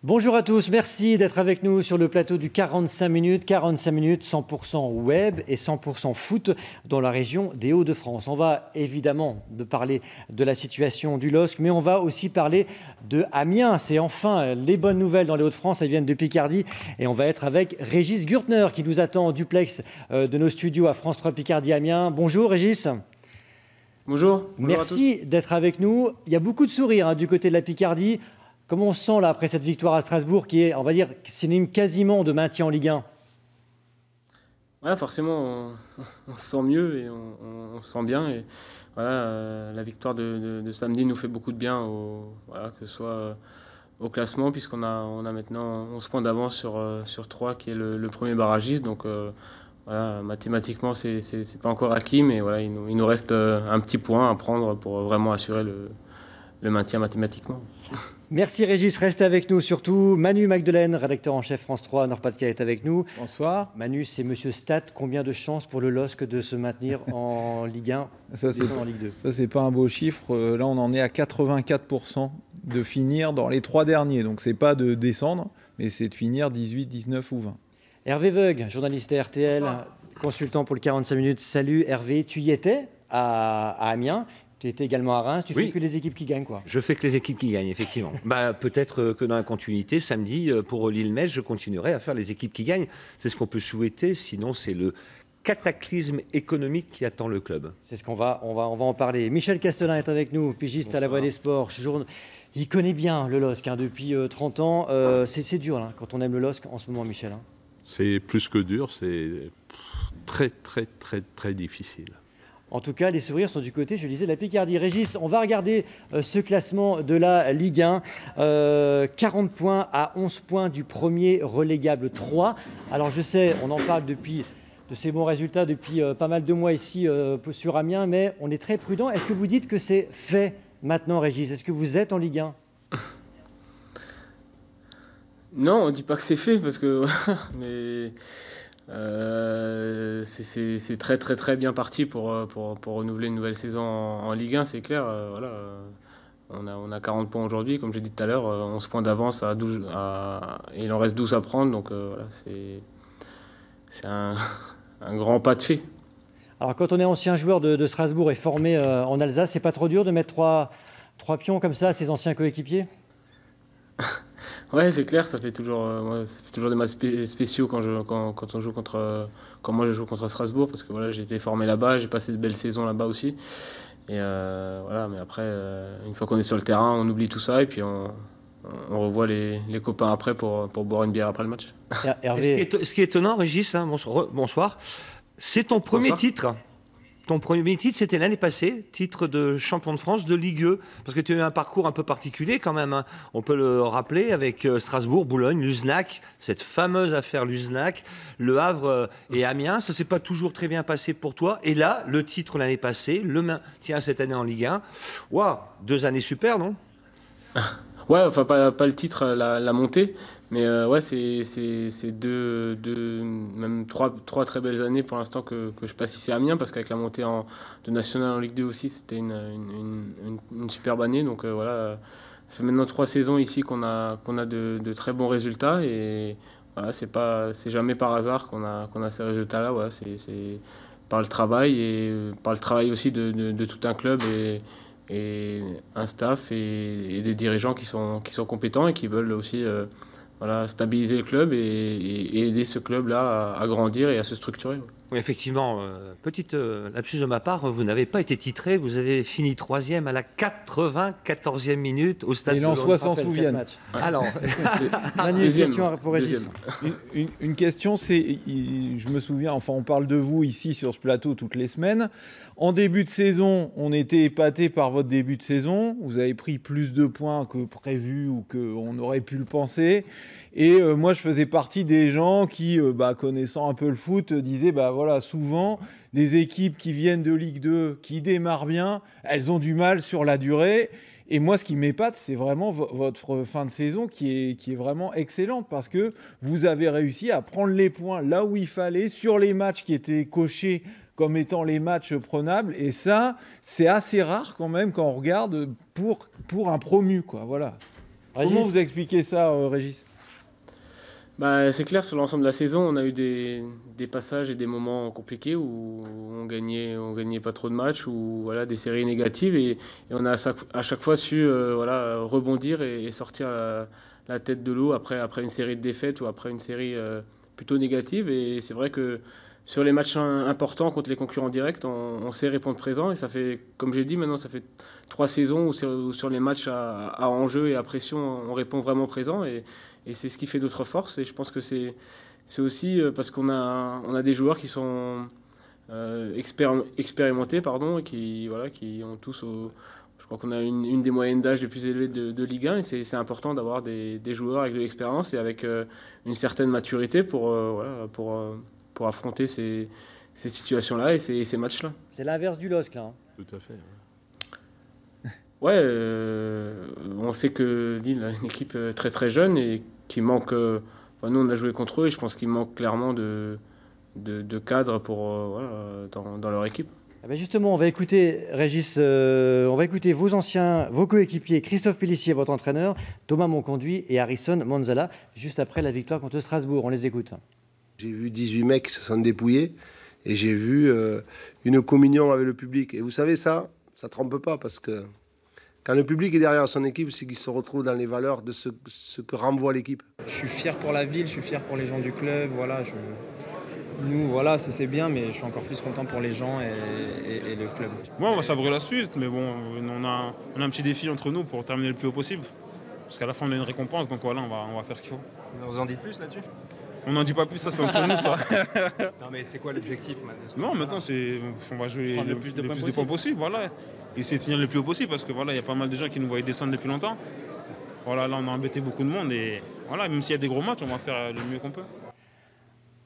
Bonjour à tous, merci d'être avec nous sur le plateau du 45 minutes. 45 minutes 100% web et 100% foot dans la région des Hauts-de-France. On va évidemment parler de la situation du LOSC, mais on va aussi parler de Amiens. C'est enfin les bonnes nouvelles dans les Hauts-de-France, elles viennent de Picardie. Et on va être avec Régis Gürtner qui nous attend en duplex de nos studios à France 3 Picardie Amiens. Bonjour Régis. Bonjour. Merci d'être avec nous. Il y a beaucoup de sourires du côté de la Picardie. Comment on se sent là après cette victoire à Strasbourg qui est, on va dire, synonyme quasiment de maintien en Ligue 1? Ouais, forcément, on se sent mieux et on se sent bien. Et voilà, la victoire de samedi nous fait beaucoup de bien, que ce soit au classement, puisqu'on a maintenant 11 points d'avance sur 3, qui est le premier barragiste. Donc voilà, mathématiquement, c'est pas encore acquis, mais voilà, il nous reste un petit point à prendre pour vraiment assurer le maintien mathématiquement. Merci Régis, reste avec nous surtout. Manu Magdelaine, rédacteur en chef France 3 Nord-Pas-de-Calais est avec nous. Bonsoir. Manu, c'est Monsieur Stat. Combien de chances pour le LOSC de se maintenir en Ligue 1 en Ligue 2? Ça, c'est pas un beau chiffre. Là, on en est à 84% de finir dans les 3 derniers. Donc, c'est pas de descendre, mais c'est de finir 18, 19 ou 20. Hervé Veug, journaliste à RTL, consultant pour le 45 minutes. Salut Hervé, tu y étais à Amiens. Tu étais également à Reims, tu fais que les équipes qui gagnent, quoi. Je fais que les équipes qui gagnent, effectivement. Peut-être que dans la continuité, samedi, pour Lille-Metz, je continuerai à faire les équipes qui gagnent. C'est ce qu'on peut souhaiter, sinon c'est le cataclysme économique qui attend le club. C'est ce qu'on va en parler. Michel Castelin est avec nous, pigiste Bonsoir. À la Voix des Sports. Il connaît bien le LOSC depuis 30 ans. C'est dur là, quand on aime le LOSC en ce moment, Michel. C'est plus que dur, c'est très difficile. En tout cas, les sourires sont du côté, je le disais, de la Picardie. Régis, on va regarder ce classement de la Ligue 1. 40 points à 11 points du premier relégable 3. Alors je sais, on en parle de ces bons résultats depuis pas mal de mois ici sur Amiens, mais on est très prudent. Est-ce que vous dites que c'est fait maintenant, Régis? Est-ce que vous êtes en Ligue 1? Non, on ne dit pas que c'est fait, parce que... mais... c'est très bien parti pour renouveler une nouvelle saison en Ligue 1, c'est clair. Voilà, on a 40 points aujourd'hui, comme j'ai dit tout à l'heure, 11 points d'avance et il en reste 12 à prendre, donc voilà, c'est un grand pas de fait. Alors quand on est ancien joueur de Strasbourg et formé en Alsace, c'est pas trop dur de mettre trois pions comme ça à ses anciens coéquipiers? Ouais, c'est clair, ça fait toujours des matchs spéciaux quand moi je joue contre Strasbourg, parce que voilà, j'ai été formé là-bas, j'ai passé de belles saisons là-bas aussi. Et voilà, mais après, une fois qu'on est sur le terrain, on oublie tout ça et puis on revoit les copains après pour boire une bière après le match. Hervé... Ce qui est étonnant, Régis, hein, bonsoir, c'est ton premier titre. Ton premier titre, c'était l'année passée, titre de champion de France de Ligue 2, parce que tu as eu un parcours un peu particulier quand même, hein. On peut le rappeler avec Strasbourg, Boulogne, Luznac, cette fameuse affaire Luznac, Le Havre et Amiens. Ça ne s'est pas toujours très bien passé pour toi. Et là, le titre l'année passée, le maintien cette année en Ligue 1. Waouh, 2 années super, non? Ouais, enfin pas le titre, la montée, mais ouais, c'est même trois très belles années pour l'instant que je passe ici à Amiens, parce qu'avec la montée de National en Ligue 2 aussi, c'était une superbe année. Donc voilà, ça fait maintenant 3 saisons ici qu'on a de très bons résultats, et voilà, c'est jamais par hasard qu'on a ces résultats-là. Ouais, c'est par le travail, et par le travail aussi de tout un club et un staff et des dirigeants qui sont compétents et qui veulent aussi voilà, stabiliser le club et aider ce club-là à grandir et à se structurer. Oui, effectivement, petite lapsus de ma part, vous n'avez pas été titré, vous avez fini 3e à la 94e minute au stade. Les Lensois s'en souviennent. Alors, une question pour Régis. Une question, c'est, je me souviens, enfin on parle de vous ici sur ce plateau toutes les semaines. En début de saison, on était épaté par votre début de saison. Vous avez pris plus de points que prévu ou qu'on aurait pu le penser. Et moi, je faisais partie des gens qui, connaissant un peu le foot, disaient, voilà, souvent, les équipes qui viennent de Ligue 2, qui démarrent bien, elles ont du mal sur la durée. Et moi, ce qui m'épate, c'est vraiment votre fin de saison qui est vraiment excellente, parce que vous avez réussi à prendre les points là où il fallait, sur les matchs qui étaient cochés comme étant les matchs prenables. Et ça, c'est assez rare quand même quand on regarde pour un promu, quoi. Voilà. Comment vous expliquez ça, Régis? Bah, c'est clair, sur l'ensemble de la saison, on a eu des passages et des moments compliqués où on gagnait pas trop de matchs, ou voilà, des séries négatives, et on a à chaque fois su voilà, rebondir et sortir la tête de l'eau après une série de défaites ou après une série plutôt négative. Et c'est vrai que sur les matchs importants contre les concurrents directs, on sait répondre présent, et ça fait, comme j'ai dit, maintenant ça fait 3 saisons où sur les matchs à enjeu et à pression, on répond vraiment présent, et c'est ce qui fait notre force. Et je pense que c'est aussi parce qu'on a des joueurs qui sont expérimentés, pardon, et qui ont tous, je crois qu'on a une des moyennes d'âge les plus élevées de Ligue 1, et c'est important d'avoir des joueurs avec de l'expérience et avec une certaine maturité pour affronter ces situations-là et ces matchs-là. C'est l'inverse du LOSC, là. Tout à fait. Ouais, on sait que Lille a une équipe très très jeune et qui manque. Nous, on a joué contre eux, et je pense qu'il manque clairement de cadres dans leur équipe. Eh bien justement, on va écouter, Régis, on va écouter vos coéquipiers, Christophe Pélissier, votre entraîneur, Thomas Monconduit et Harrison Manzala, juste après la victoire contre Strasbourg. On les écoute. J'ai vu 18 mecs qui se sont dépouillés, et j'ai vu une communion avec le public. Et vous savez, ça trompe pas, parce que quand le public est derrière son équipe, c'est qu'il se retrouve dans les valeurs de ce que renvoie l'équipe. Je suis fier pour la ville, je suis fier pour les gens du club. Voilà, nous, voilà, c'est bien, mais je suis encore plus content pour les gens et le club. Moi, on va savourer la suite, mais bon, on a un petit défi entre nous pour terminer le plus haut possible. Parce qu'à la fin, on a une récompense, donc voilà, on va faire ce qu'il faut. Vous en dites plus là-dessus? On n'en dit pas plus, ça c'est entre nous, ça. Non, mais c'est quoi l'objectif maintenant? Non, maintenant, on va jouer le plus de points possible, voilà. Essayer de finir le plus haut possible, parce que voilà, il y a pas mal de gens qui nous voyaient descendre depuis longtemps. Voilà, là, on a embêté beaucoup de monde, et voilà, même s'il y a des gros matchs, on va faire le mieux qu'on peut.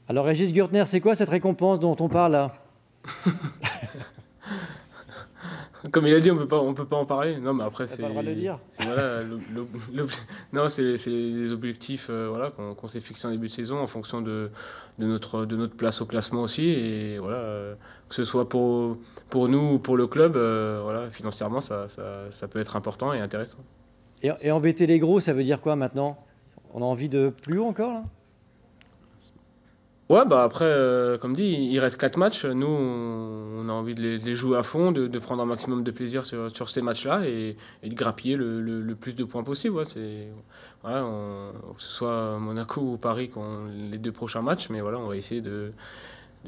Alors, Régis Gürtner, c'est quoi cette récompense dont on parle là? Comme il a dit, on peut pas en parler. Non, mais après, c'est. Pas le droit de le dire. Voilà, non, c'est les objectifs qu'on s'est fixés en début de saison en fonction de notre place au classement aussi. Et voilà, que ce soit pour nous ou pour le club, financièrement, ça peut être important et intéressant. Et embêter les gros, ça veut dire quoi maintenant? On a envie de plus haut encore là? Ouais, bah après, comme dit, il reste 4 matchs. Nous, on a envie de les jouer à fond, de prendre un maximum de plaisir sur ces matchs-là et de grappiller le plus de points possible. Ouais, que ce soit Monaco ou Paris qui ont les 2 prochains matchs, mais voilà, on va essayer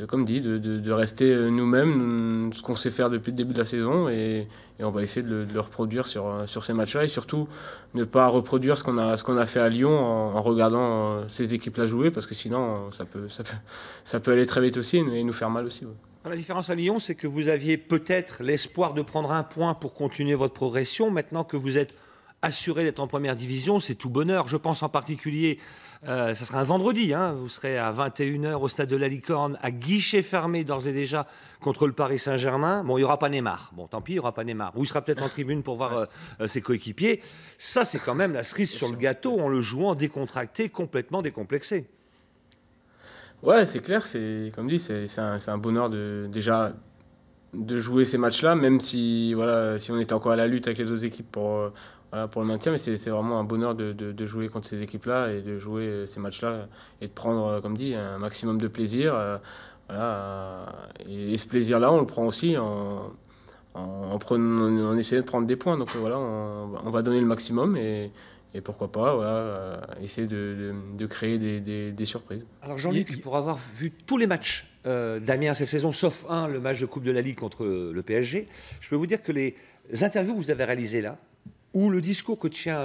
comme dit, de rester nous-mêmes, ce qu'on sait faire depuis le début de la saison, et on va essayer de le reproduire sur ces matchs-là, et surtout ne pas reproduire ce qu'on a fait à Lyon en regardant ces équipes-là jouer, parce que sinon ça peut aller très vite aussi et nous faire mal aussi. Ouais. La différence à Lyon, c'est que vous aviez peut-être l'espoir de prendre un point pour continuer votre progression. Maintenant que vous êtes assuré d'être en première division, c'est tout bonheur. Je pense en particulier, ça sera un vendredi, vous serez à 21h au stade de la Licorne, à guichet fermé d'ores et déjà contre le Paris Saint-Germain. Bon, il n'y aura pas Neymar. Bon, tant pis, il n'y aura pas Neymar. Ou il sera peut-être en tribune pour voir ses coéquipiers. Ça, c'est quand même la cerise sur le gâteau en le jouant décontracté, complètement décomplexé. Ouais, c'est clair. Comme dit, c'est un bonheur déjà de jouer ces matchs-là, même si on était encore à la lutte avec les autres équipes pour le maintien, mais c'est vraiment un bonheur de jouer contre ces équipes-là et de jouer ces matchs-là et de prendre, comme dit, un maximum de plaisir. Et ce plaisir-là, on le prend aussi en essayant de prendre des points. Donc on va donner le maximum et pourquoi pas essayer de créer des surprises. Alors Jean-Luc, pour avoir vu tous les matchs d'Amiens cette saison, sauf le match de Coupe de la Ligue contre le PSG, je peux vous dire que les interviews que vous avez réalisées là, ou le discours que tient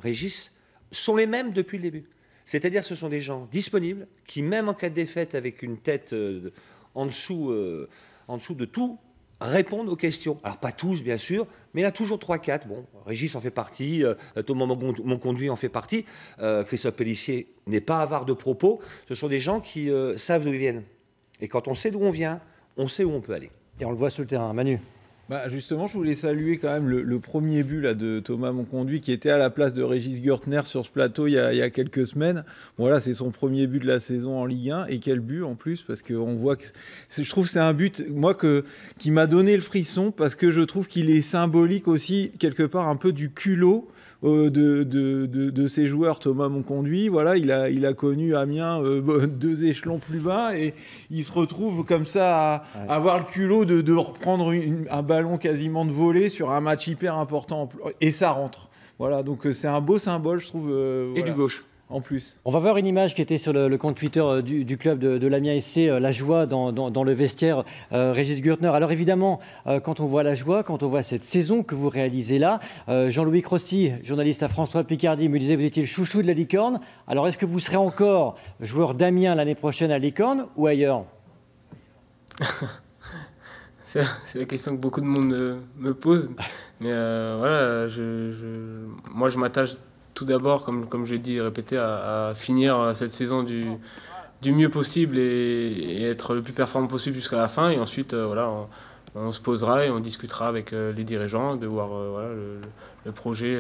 Régis, sont les mêmes depuis le début. C'est-à-dire ce sont des gens disponibles, qui même en cas de défaite avec une tête en dessous de tout, répondent aux questions. Alors pas tous bien sûr, mais il y en a toujours 3-4. Bon, Régis en fait partie, Thomas Monconduit en fait partie, Christophe Pélissier n'est pas avare de propos. Ce sont des gens qui savent d'où ils viennent. Et quand on sait d'où on vient, on sait où on peut aller. Et on le voit sur le terrain. Manu? Justement, je voulais saluer quand même le premier but là, de Thomas Monconduit qui était à la place de Régis Gürtner sur ce plateau il y a quelques semaines. Voilà, c'est son premier but de la saison en Ligue 1. Et quel but en plus, parce qu'on voit que je trouve que c'est un but qui m'a donné le frisson, parce que je trouve qu'il est symbolique aussi quelque part un peu du culot de ses joueurs, Thomas Monconduit. Voilà, il a connu Amiens 2 échelons plus bas et il se retrouve comme ça à avoir le culot de reprendre un ballon quasiment de volée sur un match hyper important et ça rentre. Voilà, donc c'est un beau symbole, je trouve. Et du gauche. En plus. On va voir une image qui était sur le compte Twitter du club de l'Amiens SC, la joie dans le vestiaire, Régis Gürtner. Alors évidemment, quand on voit la joie, quand on voit cette saison que vous réalisez là, Jean-Louis Crossi, journaliste à France 3 Picardie, me disait que vous étiez le chouchou de la Licorne. Alors est-ce que vous serez encore joueur d'Amiens l'année prochaine à Licorne ou ailleurs? C'est la question que beaucoup de monde me pose. Mais voilà, moi je m'attache tout d'abord, comme je l'ai dit et répété, à finir cette saison du mieux possible et être le plus performant possible jusqu'à la fin. Et ensuite, voilà, on se posera et on discutera avec les dirigeants de voir voilà, le projet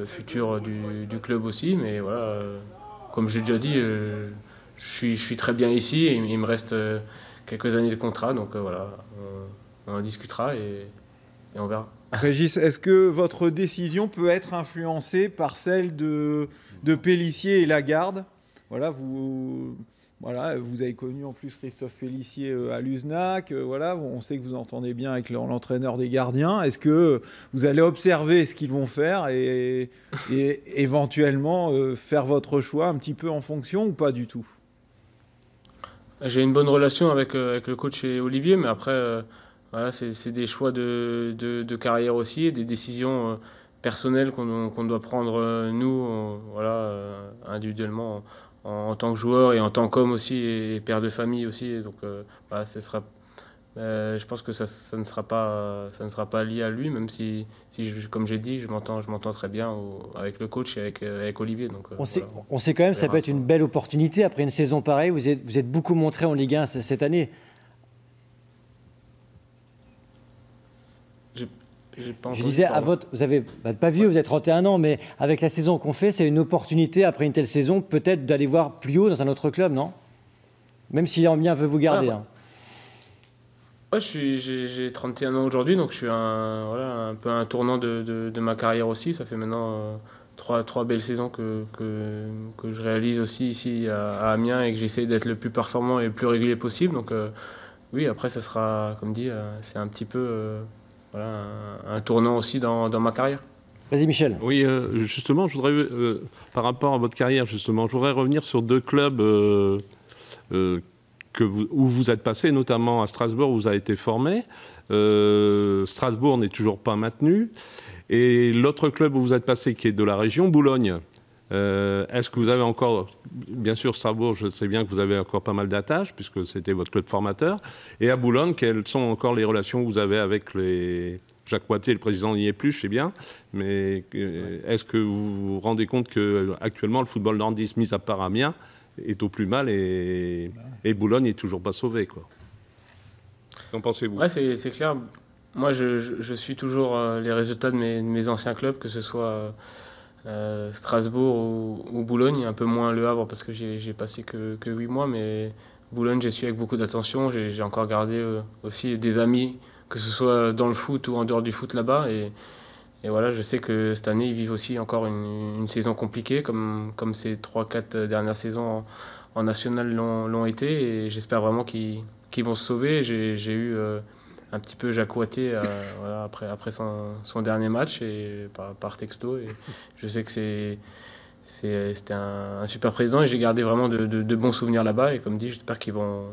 futur du club aussi. Mais voilà, comme j'ai déjà dit, je suis très bien ici et il me reste quelques années de contrat. Donc voilà, on en discutera et on verra. Régis, est-ce que votre décision peut être influencée par celle de Pélissier et Lagarde? Voilà, vous avez connu en plus Christophe Pélissier à l'USNAC. Voilà, on sait que vous entendez bien avec l'entraîneur des gardiens. Est-ce que vous allez observer ce qu'ils vont faire et éventuellement faire votre choix un petit peu en fonction ou pas du tout? J'ai une bonne relation avec le coach et Olivier, mais après... Voilà, c'est des choix de carrière aussi, et des décisions personnelles qu'on doit prendre nous, voilà, individuellement, en tant que joueur et en tant qu'homme aussi, et père de famille aussi. Et donc, voilà, je pense que ça ne sera pas lié à lui, même si comme j'ai dit, je m'entends très bien avec le coach et avec Olivier. Donc, on sait quand même que ça peut être une belle opportunité après une saison pareille. Vous êtes beaucoup montré en Ligue 1 cette année. Je disais, vous n'avez pas vieux, vous avez 31 ans, mais avec la saison qu'on fait, c'est une opportunité, après une telle saison, peut-être d'aller voir plus haut dans un autre club, non? Même si Amiens veut vous garder. Ouais, ouais, j'ai 31 ans aujourd'hui, donc je suis un peu un tournant de ma carrière aussi. Ça fait maintenant trois belles saisons que je réalise aussi ici à Amiens et que j'essaie d'être le plus performant et le plus régulier possible. Donc oui, après, ça sera, comme dit, c'est un petit peu... Voilà, un tournant aussi dans ma carrière. Vas-y Michel. Oui, justement, je voudrais, par rapport à votre carrière, justement, je voudrais revenir sur 2 clubs où vous êtes passé, notamment à Strasbourg où vous avez été formé. Strasbourg n'est toujours pas maintenu. Et l'autre club où vous êtes passé, qui est de la région, Boulogne. Est-ce que vous avez encore, bien sûr Strasbourg, je sais bien que vous avez encore pas mal d'attaches puisque c'était votre club formateur, et à Boulogne, quelles sont encore les relations que vous avez avec Jacques Poitier, le président n'y est plus, je sais bien, mais est-ce que vous vous rendez compte qu'actuellement le football nordiste, mis à part Amiens, est au plus mal et Boulogne n'est toujours pas sauvé, quoi. Qu'en pensez-vous? Ouais, c'est clair. Moi, je suis toujours les résultats de mes anciens clubs, que ce soit... Strasbourg ou Boulogne, un peu moins Le Havre parce que j'ai passé que 8 mois, mais Boulogne j'ai suivi avec beaucoup d'attention. J'ai encore gardé aussi des amis, que ce soit dans le foot ou en dehors du foot là-bas, et voilà, je sais que cette année ils vivent aussi encore une saison compliquée comme ces 3-4 dernières saisons en national l'ont été, et j'espère vraiment qu'ils vont se sauver. J'ai eu un petit peu Jacques Poitier voilà, après son dernier match et par texto, et je sais que c'était un super président et j'ai gardé vraiment de bons souvenirs là-bas, et comme dit, j'espère qu'ils vont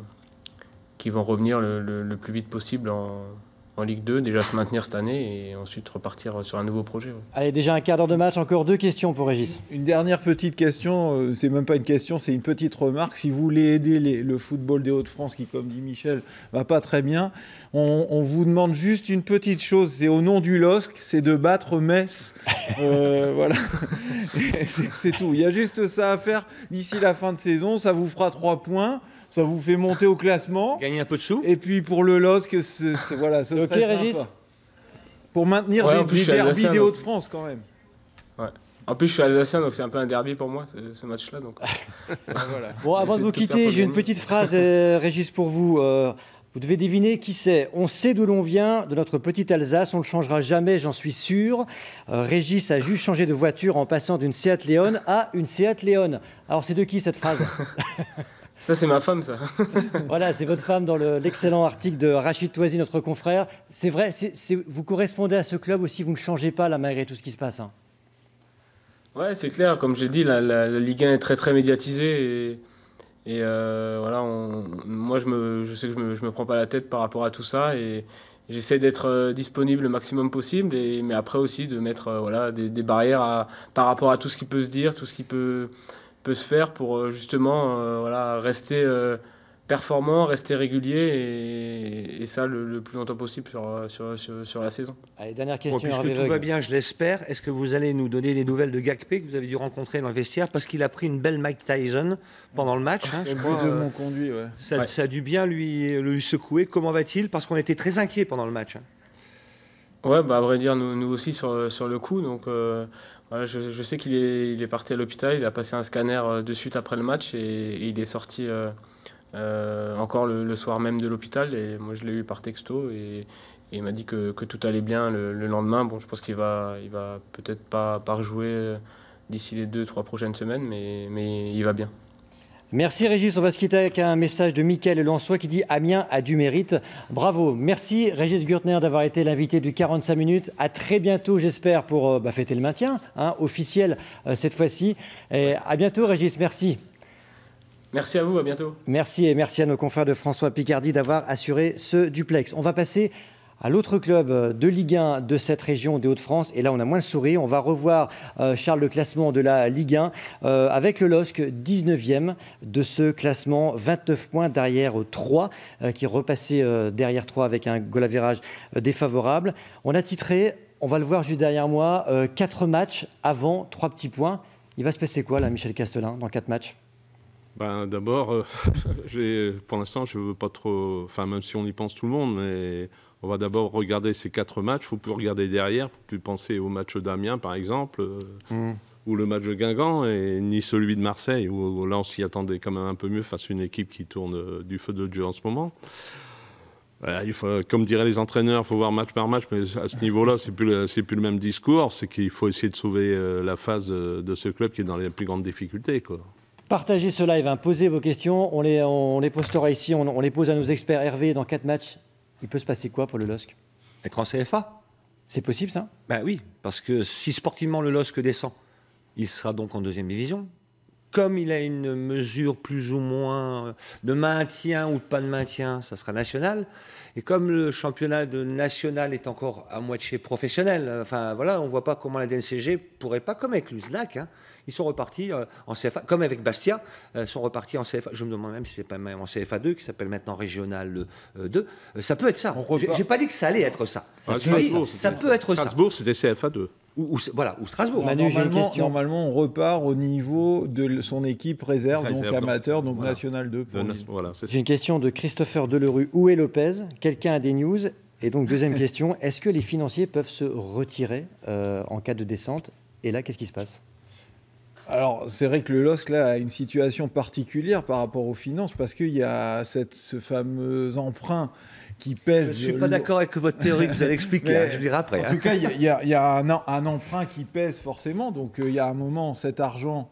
revenir le plus vite possible en Ligue 2, déjà se maintenir cette année et ensuite repartir sur un nouveau projet. Ouais. Allez, déjà un quart d'heure de match, encore 2 questions pour Régis. Une dernière petite question, c'est même pas une question, c'est une petite remarque. Si vous voulez aider le football des Hauts-de-France, qui, comme dit Michel, va pas très bien, on vous demande juste une petite chose, c'est au nom du LOSC, c'est de battre Metz. Voilà, c'est tout. Il y a juste ça à faire d'ici la fin de saison, ça vous fera 3 points. Ça vous fait monter au classement. Gagner un peu de sous. Et puis pour le LOSC, voilà, ça ok, Régis sympa. Pour maintenir des derbys des Hauts-de-France quand même. Ouais. En plus, je suis alsacien, donc c'est un peu un derby pour moi, ce match-là. Donc... Voilà. Bon, avant de vous quitter, j'ai une petite phrase, Régis, pour vous. Vous Vous devez deviner qui c'est. On sait d'où l'on vient, de notre petite Alsace. On ne le changera jamais, j'en suis sûr. Régis a juste changé de voiture en passant d'une Seat Leon à une Seat Leon. Alors, c'est de qui cette phrase? Ça, c'est ma femme, ça. Voilà, c'est votre femme dans l'excellent article de Rachid Touazi, notre confrère. C'est vrai, vous correspondez à ce club aussi, vous ne changez pas là, malgré tout ce qui se passe. Hein. Ouais, c'est clair. Comme j'ai dit, la Ligue 1 est très, très médiatisée. Et voilà, moi, je sais que je me prends pas la tête par rapport à tout ça. Et j'essaie d'être disponible le maximum possible. Mais après aussi, de mettre voilà, des barrières par rapport à tout ce qui peut se dire, tout ce qui peut se faire pour justement voilà, rester performant, rester régulier et ça le plus longtemps possible sur la saison. Allez, dernière question. Puisque tout va bien, je l'espère, est-ce que vous allez nous donner des nouvelles de Gakpé que vous avez dû rencontrer dans le vestiaire parce qu'il a pris une belle Mike Tyson pendant le match je crois, de mon conduit, ouais. Ça a dû bien lui secouer. Comment va-t-il? Parce qu'on était très inquiets pendant le match. Ouais, bah, à vrai dire, nous aussi sur le coup. Donc, voilà, je sais qu'il est parti à l'hôpital, il a passé un scanner de suite après le match et il est sorti encore le soir même de l'hôpital. Et moi, je l'ai eu par texto et il m'a dit que tout allait bien le lendemain. Bon, je pense qu'il va peut-être pas rejouer d'ici les 2-3 prochaines semaines, mais il va bien. Merci Régis, on va se quitter avec un message de Mickaël Lançois qui dit « Amiens a du mérite ». Bravo, merci Régis Gürtner d'avoir été l'invité du 45 minutes. À très bientôt, j'espère, pour fêter le maintien, hein, officiel cette fois-ci. Et à bientôt Régis, merci. Merci à vous, à bientôt. Merci et merci à nos confrères de François Picardie d'avoir assuré ce duplex. On va passer à l'autre club de Ligue 1 de cette région des Hauts-de-France. Et là, on a moins le sourire. On va revoir, Charles, le classement de la Ligue 1 avec le LOSC 19e de ce classement. 29 points derrière 3 qui repassait derrière 3 avec un goal average défavorable. On a titré, on va le voir juste derrière moi, 4 matchs avant 3 petits points. Il va se passer quoi là, Michel Castelin, dans 4 matchs? Ben, d'abord, pour l'instant, je ne veux pas trop... Enfin, même si on y pense tout le monde, mais... On va d'abord regarder ces 4 matchs. Il ne faut plus regarder derrière, il ne faut plus penser au match d'Amiens, par exemple, ou le match de Guingamp, et ni celui de Marseille, où là, on s'y attendait quand même un peu mieux face à une équipe qui tourne du feu de Dieu en ce moment. Il faut, comme diraient les entraîneurs, il faut voir match par match, mais à ce niveau-là, c'est plus le même discours. C'est qu'il faut essayer de sauver la phase de ce club qui est dans les plus grandes difficultés, quoi. Partagez ce live, hein, posez vos questions, on les postera ici, on les pose à nos experts. Hervé, dans 4 matchs, il peut se passer quoi pour le LOSC? Être en CFA. C'est possible, ça? Ben oui, parce que si sportivement le LOSC descend, il sera donc en 2e division. Comme il a une mesure plus ou moins de maintien ou de pas de maintien, ça sera national. Et comme le championnat de national est encore à moitié professionnel, enfin voilà, on ne voit pas comment la DNCG pourrait pas, comme avec l'USNAC, hein, ils sont repartis en CFA, comme avec Bastia, sont repartis en CFA. Je me demande même si c'est pas même en CFA 2, qui s'appelle maintenant Régional 2. Ça peut être ça. J'ai pas dit que ça allait être ça. Ça peut être ça. Strasbourg, c'était CFA 2. Ou Strasbourg. Manu, normalement, on repart au niveau de son équipe réserve, donc amateur, donc voilà. National 2. Voilà, j'ai une question de Christopher Delerue. Où est Lopez? Quelqu'un a des news? Et donc, deuxième question, est-ce que les financiers peuvent se retirer en cas de descente? Et là, qu'est-ce qui se passe? Alors, c'est vrai que le LOSC là, a une situation particulière par rapport aux finances, parce qu'il y a ce fameux emprunt qui pèse... Je ne suis pas d'accord avec votre théorie que vous allez expliquer, hein, je dirai après. En tout cas, il y a un emprunt qui pèse forcément. Donc, il y a un moment, cet argent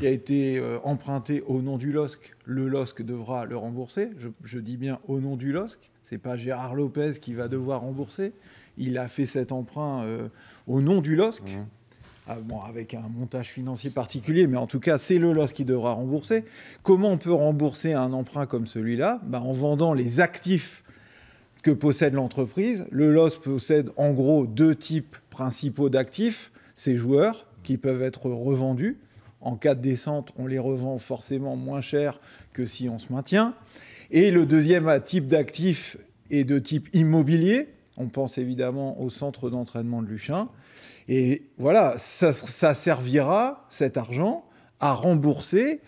qui a été emprunté au nom du LOSC, le LOSC devra le rembourser. Je dis bien au nom du LOSC. Ce n'est pas Gérard Lopez qui va devoir rembourser. Il a fait cet emprunt au nom du LOSC. Bon, avec un montage financier particulier, mais en tout cas, c'est le LOSC qui devra rembourser. Comment on peut rembourser un emprunt comme celui-là? En vendant les actifs que possède l'entreprise. Le LOSC possède en gros 2 types principaux d'actifs. Ces joueurs qui peuvent être revendus. En cas de descente, on les revend forcément moins cher que si on se maintient. Et le deuxième type d'actifs est de type immobilier. On pense évidemment au centre d'entraînement de Luchin. Et voilà, ça servira, cet argent, à rembourser,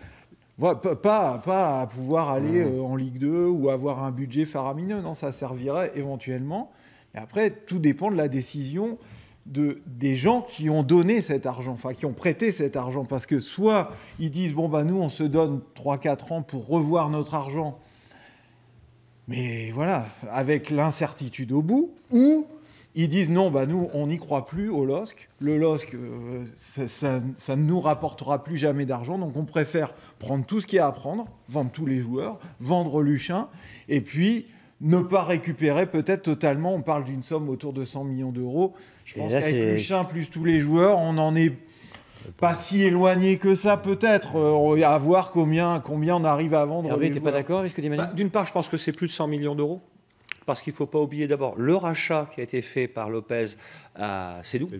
pas à pouvoir aller en Ligue 2 ou avoir un budget faramineux. Non, ça servirait éventuellement. Et après, tout dépend de la décision des gens qui ont donné cet argent, enfin qui ont prêté cet argent. Parce que soit ils disent, nous, on se donne 3-4 ans pour revoir notre argent Mais voilà, avec l'incertitude au bout, ou ils disent non, bah nous, on n'y croit plus au LOSC. Le LOSC, ça ne nous rapportera plus jamais d'argent, donc on préfère prendre tout ce qu'il y a à prendre, vendre tous les joueurs, vendre Luchin, et puis ne pas récupérer peut-être totalement. On parle d'une somme autour de 100 millions d'euros. Je pense qu'avec Luchin plus tous les joueurs, on en est pas si éloigné que ça, peut-être. À voir combien on arrive à vendre. Hervé, t'es pas d'accord avec ce que dit Manu ? D'une part, je pense que c'est plus de 100 millions d'euros. Parce qu'il ne faut pas oublier d'abord le rachat qui a été fait par Lopez à Sédou.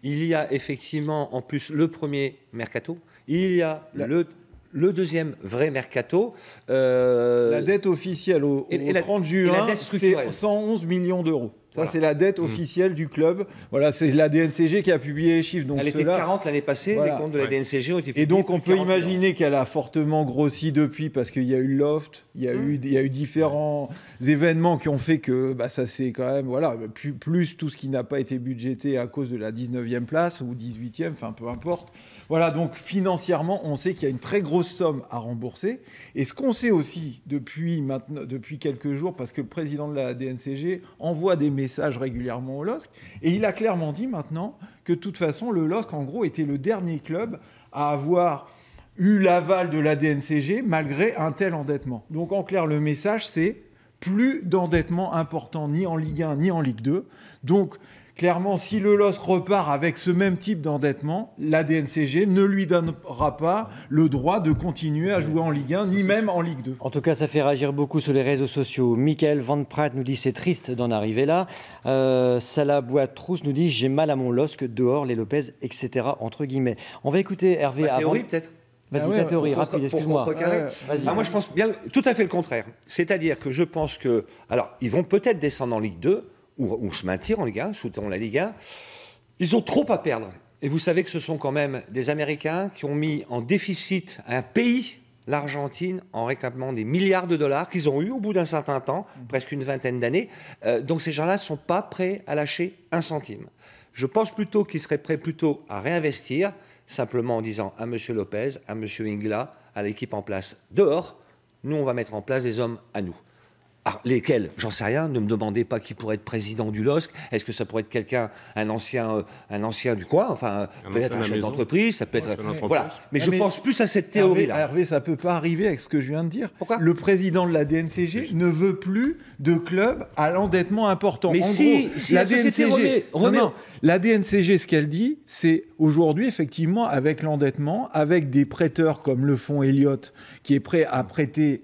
Il y a effectivement en plus le premier mercato. Il y a le deuxième vrai mercato. La dette officielle au 30 juin, c'est 111 millions d'euros. Ça, voilà. C'est la dette officielle du club. Voilà, c'est la DNCG qui a publié les chiffres. Donc elle était 40 l'année passée, voilà. Les comptes de la DNCG ont été publiés. Et donc, on peut imaginer qu'elle a fortement grossi depuis, parce qu'il y a eu Loft, il y a eu différents événements qui ont fait que ça c'est quand même, voilà, plus tout ce qui n'a pas été budgété à cause de la 19e place ou 18e, enfin peu importe. Voilà, donc financièrement, on sait qu'il y a une très grosse somme à rembourser. Et ce qu'on sait aussi depuis quelques jours, parce que le président de la DNCG envoie des messages régulièrement au LOSC, et il a clairement dit maintenant que de toute façon, le LOSC, en gros, était le dernier club à avoir eu l'aval de la DNCG malgré un tel endettement. Donc en clair, le message, c'est plus d'endettement important ni en Ligue 1 ni en Ligue 2. Donc clairement, si le LOSC repart avec ce même type d'endettement, la DNCG ne lui donnera pas le droit de continuer à jouer en Ligue 1, ni même en Ligue 2. En tout cas, ça fait réagir beaucoup sur les réseaux sociaux. Michael Van Praet nous dit c'est triste d'en arriver là. Salah Bouatrousse nous dit j'ai mal à mon LOSC, dehors les Lopez, etc. entre guillemets. On va écouter Hervé avant. Théorie peut-être. Vas-y, ta théorie, rapide, excuse-moi. Moi, je pense bien tout à fait le contraire. C'est-à-dire que je pense que... Alors, ils vont peut-être descendre en Ligue 2, ou se maintenir en Ligue 1, soutenons la Ligue 1. Ils ont trop à perdre. Et vous savez que ce sont quand même des Américains qui ont mis en déficit un pays, l'Argentine, en réclamant des milliards de dollars qu'ils ont eu au bout d'un certain temps, presque une vingtaine d'années. Donc ces gens-là ne sont pas prêts à lâcher un centime. Je pense plutôt qu'ils seraient prêts plutôt à réinvestir, simplement en disant à M. Lopez, à M. Ingla, à l'équipe en place dehors, nous on va mettre en place des hommes à nous. Alors, lesquels? J'en sais rien, ne me demandez pas qui pourrait être président du LOSC. Est-ce que ça pourrait être quelqu'un, un ancien du coin, enfin peut-être un chef d'entreprise, ça peut être... Voilà, mais je pense plus à cette théorie-là. Hervé, ça ne peut pas arriver avec ce que je viens de dire. Pourquoi? Le président de la DNCG ne veut plus de club à l'endettement important. Mais en gros, la DNCG... La DNCG, ce qu'elle dit, c'est aujourd'hui, effectivement, avec l'endettement, avec des prêteurs comme le fonds Elliott, qui est prêt à prêter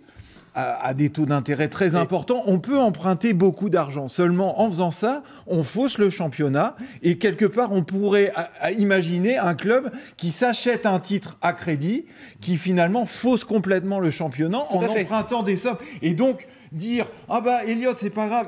à des taux d'intérêt très importants, on peut emprunter beaucoup d'argent. Seulement, en faisant ça, on fausse le championnat et quelque part, on pourrait imaginer un club qui s'achète un titre à crédit, qui finalement fausse complètement le championnat en empruntant des sommes. Et donc, dire « Ah bah, Elliott, c'est pas grave,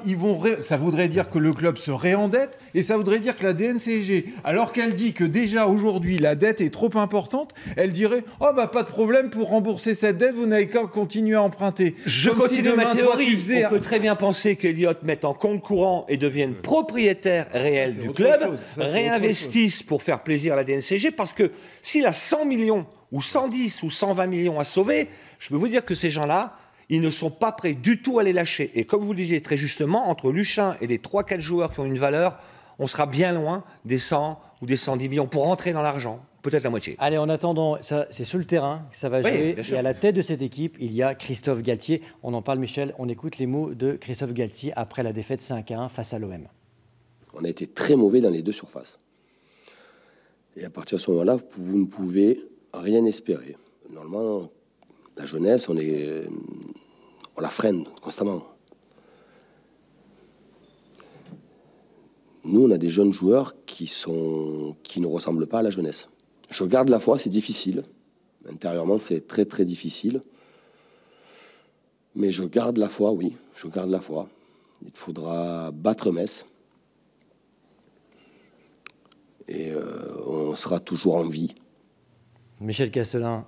ça voudrait dire que le club se réendette et ça voudrait dire que la DNCG, alors qu'elle dit que déjà aujourd'hui, la dette est trop importante, elle dirait « Ah bah, pas de problème, pour rembourser cette dette, vous n'avez qu'à continuer à emprunter. » Je continue ma théorie. On peut très bien penser qu'Elliott mette en compte courant et devienne propriétaire réel du club, réinvestisse pour faire plaisir à la DNCG, parce que s'il a 100 millions ou 110 ou 120 millions à sauver, je peux vous dire que ces gens-là, ils ne sont pas prêts du tout à les lâcher. Et comme vous le disiez très justement, entre Luchin et les 3-4 joueurs qui ont une valeur, on sera bien loin des 100 ou des 110 millions pour rentrer dans l'argent. Peut-être la moitié. Allez, en attendant, c'est sur le terrain que ça va jouer. Et à la tête de cette équipe, il y a Christophe Galtier. On en parle, Michel. On écoute les mots de Christophe Galtier après la défaite 5-1 face à l'OM. On a été très mauvais dans les deux surfaces. Et à partir de ce moment-là, vous ne pouvez rien espérer. Normalement, la jeunesse, on la freine constamment. Nous, on a des jeunes joueurs qui ne ressemblent pas à la jeunesse. Je garde la foi, c'est difficile. Intérieurement, c'est très très difficile. Mais je garde la foi, oui, je garde la foi. Il faudra battre Metz. Et on sera toujours en vie. Michel Castelin,